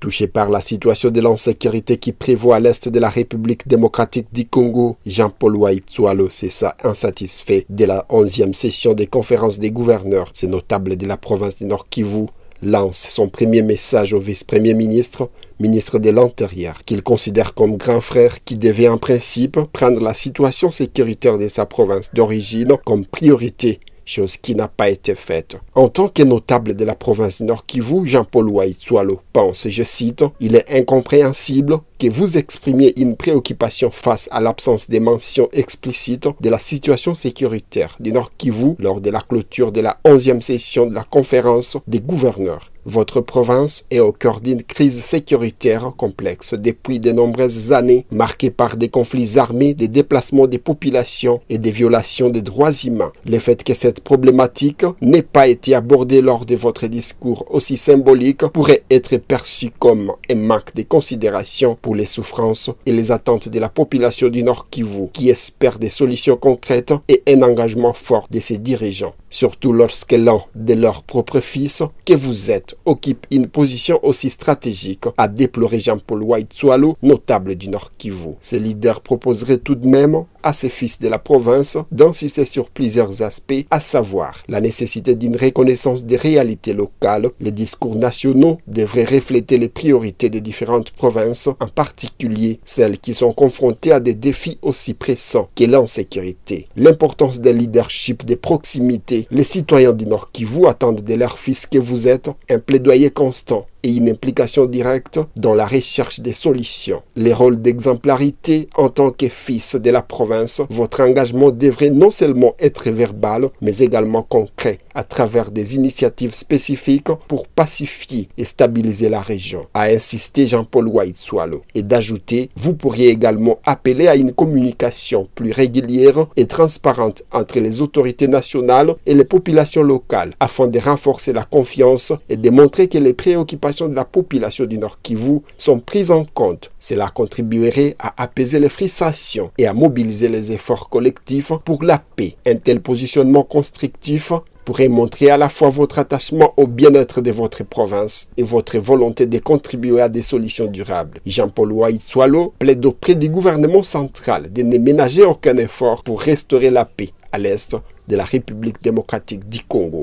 Touché par la situation de l'insécurité qui prévaut à l'est de la République démocratique du Congo, Jean-Paul Waïtsoalo s'est insatisfait de la 11e session des conférences des gouverneurs. Ces notables de la province du Nord Kivu lance son premier message au vice-premier ministre, ministre de l'Intérieur, qu'il considère comme grand frère qui devait en principe prendre la situation sécuritaire de sa province d'origine comme priorité, chose qui n'a pas été faite. En tant que notable de la province du Nord Kivu, Jean-Paul Waïtsoalo pense, et je cite, « Il est incompréhensible que vous exprimiez une préoccupation face à l'absence de mention explicite de la situation sécuritaire du Nord Kivu lors de la clôture de la 11e session de la conférence des gouverneurs. Votre province est au cœur d'une crise sécuritaire complexe depuis de nombreuses années, marquée par des conflits armés, des déplacements des populations et des violations des droits humains. Le fait que cette problématique n'ait pas été abordée lors de votre discours aussi symbolique pourrait être perçu comme un manque de considération pour les souffrances et les attentes de la population du Nord Kivu, qui espère des solutions concrètes et un engagement fort de ses dirigeants. Surtout lorsque l'un de leurs propres fils, que vous êtes, occupe une position aussi stratégique, a déploré Jean-Paul Waïtsoalo, notable du Nord Kivu. Ces leaders proposeraient tout de même à ses fils de la province d'insister sur plusieurs aspects, à savoir la nécessité d'une reconnaissance des réalités locales. Les discours nationaux devraient refléter les priorités des différentes provinces, en particulier celles qui sont confrontées à des défis aussi pressants que l'insécurité. L'importance d'un leadership de proximité. Les citoyens du Nord Kivu attendent de leurs fils que vous êtes un plaidoyer constant et une implication directe dans la recherche des solutions. Les rôles d'exemplarité en tant que fils de la province, votre engagement devrait non seulement être verbal, mais également concret, à travers des initiatives spécifiques pour pacifier et stabiliser la région, a insisté Jean-Paul Waïtsoalo. Et d'ajouter, vous pourriez également appeler à une communication plus régulière et transparente entre les autorités nationales et les populations locales, afin de renforcer la confiance et de montrer que les préoccupations de la population du Nord Kivu sont prises en compte. Cela contribuerait à apaiser les frustrations et à mobiliser les efforts collectifs pour la paix. Un tel positionnement constructif pourrait montrer à la fois votre attachement au bien-être de votre province et votre volonté de contribuer à des solutions durables. Jean-Paul Waïtsoalo plaide auprès du gouvernement central de ne ménager aucun effort pour restaurer la paix à l'est de la République démocratique du Congo.